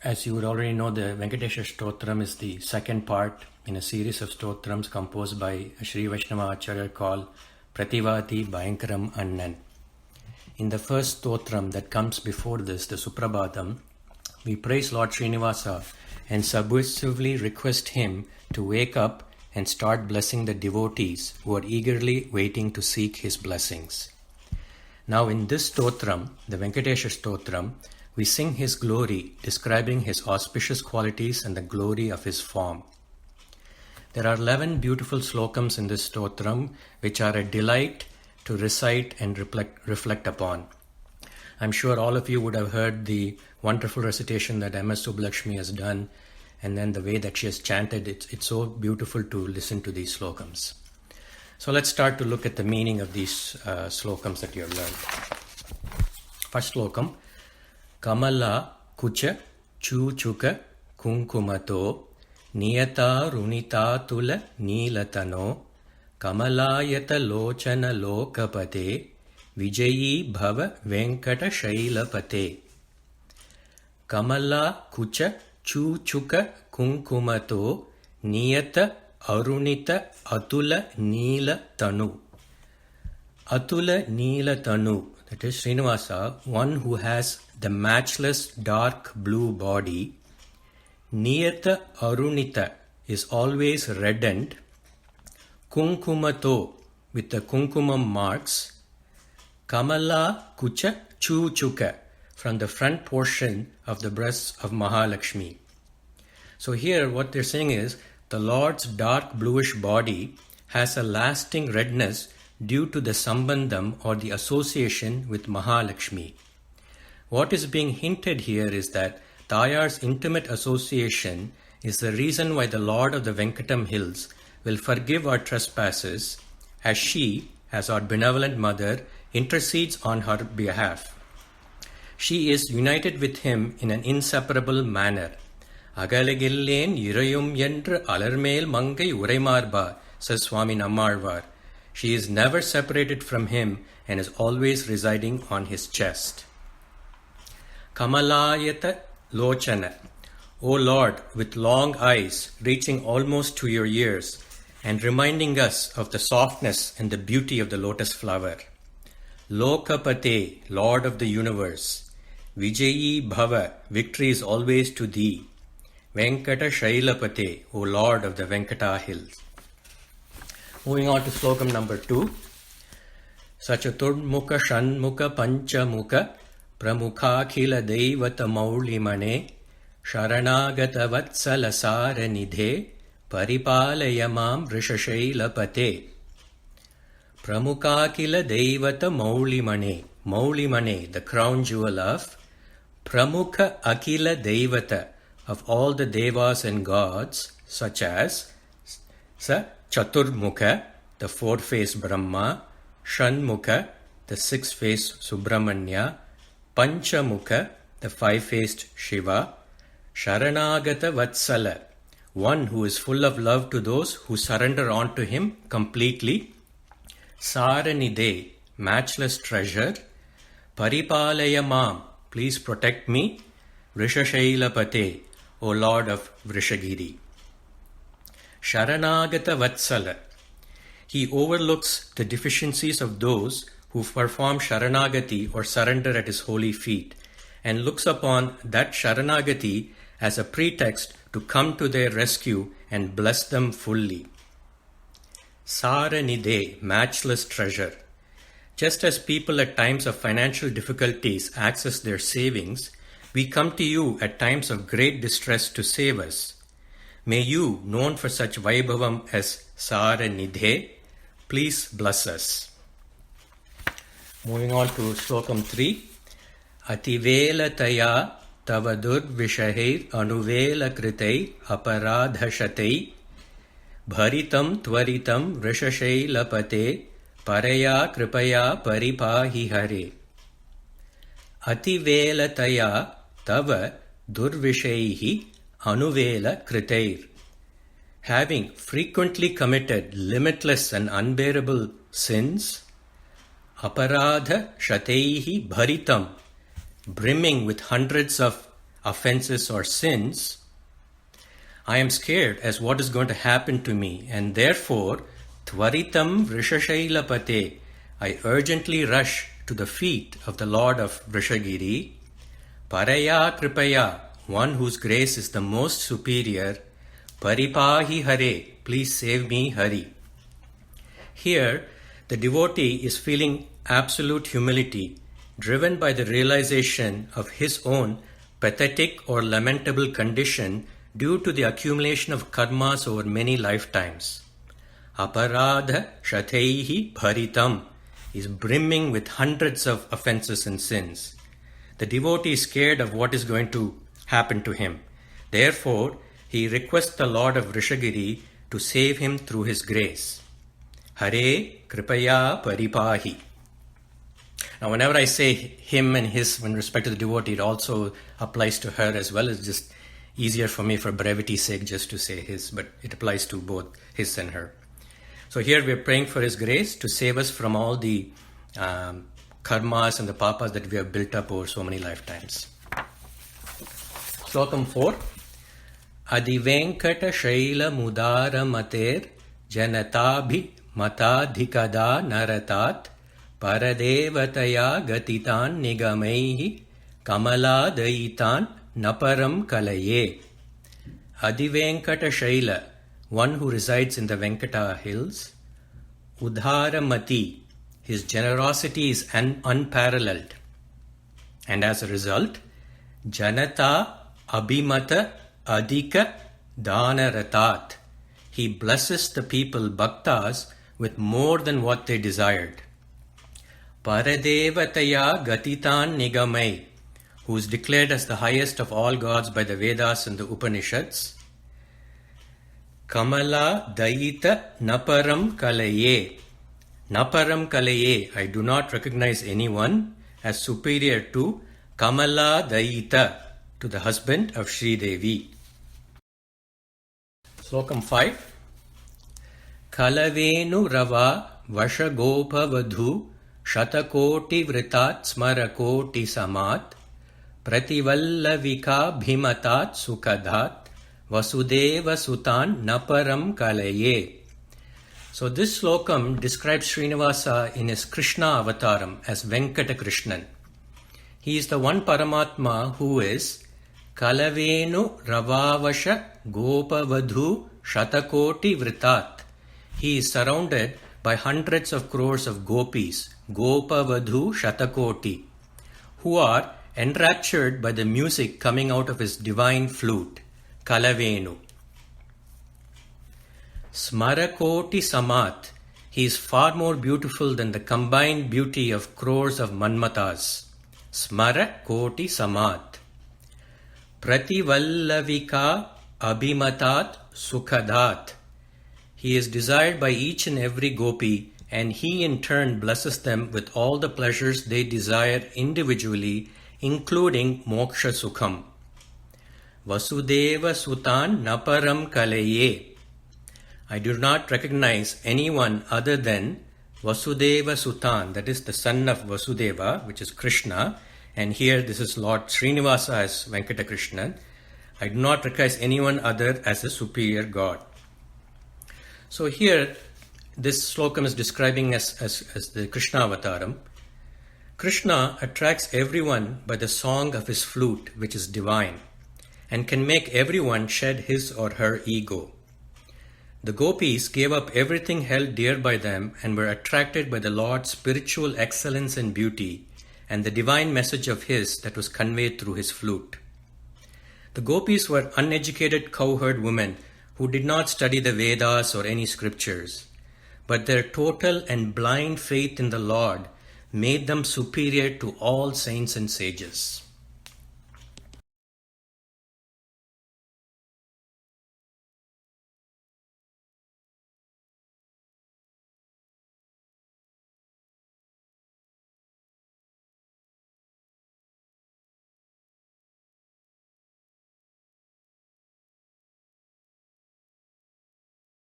As you would already know, the Venkatesha Stotram is the second part in a series of stotrams composed by a Sri Vaishnava Acharya called Prativati Bhayankaram Annan. In the first stotram that comes before this, the Suprabhatam, we praise Lord Srinivasa and submissively request him to wake up and start blessing the devotees who are eagerly waiting to seek his blessings. Now in this stotram, the Venkatesha Stotram, we sing his glory, describing his auspicious qualities and the glory of his form. There are 11 beautiful slokams in this stotram, which are a delight to recite and reflect upon. I'm sure all of you would have heard the wonderful recitation that M.S. Subbulakshmi has done, and then the way that she has chanted, it's so beautiful to listen to these slokams. So let's start to look at the meaning of these slokams that you have learned. First slokam. Kamalakucha cucuka kunkumato niyata runita tula nilatano kamalayata lochana lokapate vijayi bhava Venkateswara. Kamalakucha cucuka kunkumato niyata arunita atula nilatanu. Atula nilatanu, that is Srinivasa, one who has the matchless dark blue body. Niyata arunita is always reddened. Kunkumato, with the kunkumam marks. Kamalakucha cucuka, from the front portion of the breasts of Mahalakshmi. So here what they're saying is, the Lord's dark bluish body has a lasting redness due to the sambandham or the association with Mahalakshmi. What is being hinted here is that Tayar's intimate association is the reason why the Lord of the Venkatam Hills will forgive our trespasses, as she, as our benevolent mother, intercedes on her behalf. She is united with him in an inseparable manner. Agalagillen irayum yendra alarmel mangai uraimarba, says Swami Nammalvar. She is never separated from him and is always residing on his chest. Kamalayata lochana, O Lord, with long eyes reaching almost to your ears and reminding us of the softness and the beauty of the lotus flower. Lokapate, Lord of the universe. Vijayi bhava, victory is always to thee. Venkateswara, O Lord of the Venkata hills. Moving on to slokam number 2. Sacaturmukha shanmukha panchamukha pramukhakila devata maulimane sharanagata vatsala saranidhe paripalayamam vrishashailapate. Pramukhakila devata maulimane. Maulimane, the crown jewel of Pramukha akila devata, of all the devas and gods, such as sacaturmukha, the four-faced Brahma, shanmukha, the six-faced Subramanya, panchamukha, the five-faced Shiva, sharanagata vatsala, one who is full of love to those who surrender unto him completely, saranide, matchless treasure, paripalayamam, please protect me, vrishashailapate, O Lord of Vrishagiri. Sharanagata Vatsala. He overlooks the deficiencies of those who perform Sharanagati or surrender at his holy feet, and looks upon that Sharanagati as a pretext to come to their rescue and bless them fully. Saranide, matchless treasure. Just as people at times of financial difficulties access their savings, we come to you at times of great distress to save us. May you, known for such Vaibhavam as Saranidhe, please bless us. Moving on to Slokam 3. Ativelataya tava durvishaher anuvela kritai aparadhashatei bharitam tvaritam vrishashailapate paraya kripaya paripahi hare. Ativelataya tava durvishaihi anuvela kritair. Having frequently committed limitless and unbearable sins, aparadha shateihi bharitam, brimming with hundreds of offenses or sins, I am scared as what is going to happen to me, and therefore, tvaritam vrishashailapate, I urgently rush to the feet of the Lord of Vrishagiri, paraya kripaya, one whose grace is the most superior, paripahi hare, please save me, Hari. Here, the devotee is feeling absolute humility, driven by the realization of his own pathetic or lamentable condition due to the accumulation of karmas over many lifetimes. Aparadha shateihi bharitam is brimming with hundreds of offenses and sins. The devotee is scared of what is going to happen to him. Therefore, he requests the Lord of Vrishagiri to save him through his grace. Hare kripaya paripahi. Now, whenever I say him and his in respect to the devotee, it also applies to her as well. It's just easier for me for brevity's sake just to say his, but it applies to both his and her. So here we're praying for his grace to save us from all the karmas and the papas that we have built up over so many lifetimes. Slokam 4. Adhivenkata shaila mudara mater janatabhi matadhikada naratat paradevataya gatitan nigamaihi kamaladaitan naparam kalaye. Adhivenkata shaila, one who resides in the Venkata hills. Udharamati, his generosity is unparalleled. And as a result, Janata abhimata adhika dhanaratat, he blesses the people, bhaktas, with more than what they desired. Paradevataya gatitan nigamai, who is declared as the highest of all gods by the Vedas and the Upanishads. Kamala dayita naparam kalaye. Naparam kalaye, I do not recognize anyone as superior to Kamala dayita, to the husband of Sri Devi. Slokam 5. Kalavenu rava vashagopa vadhu shatakoti vritat smarakoti samat prativallavika bhimatat sukadat vasudeva sutan naparam kalaye. So this slokam describes Srinivasa in his Krishna avataram as Venkata Krishnan. He is the one Paramatma who is Kalavenu ravavasha gopavadhu shatakoti vritat. He is surrounded by hundreds of crores of gopis, gopavadhu shatakoti, who are enraptured by the music coming out of his divine flute, kalavenu. Smarakoti samat, he is far more beautiful than the combined beauty of crores of manmatas. Smarakoti samat. Prativallavika abhimatat sukhadat, he is desired by each and every gopi, and he in turn blesses them with all the pleasures they desire individually, including moksha sukham. Vasudeva sutan naparam kalaye, I do not recognize anyone other than Vasudeva Sutan, that is the son of Vasudeva, which is Krishna, and here this is Lord Srinivasa as Venkata Krishnan. I do not recognize anyone other as a superior god. So here, this slokam is describing as the Krishna avataram. Krishna attracts everyone by the song of his flute, which is divine, and can make everyone shed his or her ego. The gopis gave up everything held dear by them and were attracted by the Lord's spiritual excellence and beauty and the divine message of his that was conveyed through his flute. The gopis were uneducated cowherd women who did not study the Vedas or any scriptures, but their total and blind faith in the Lord made them superior to all saints and sages.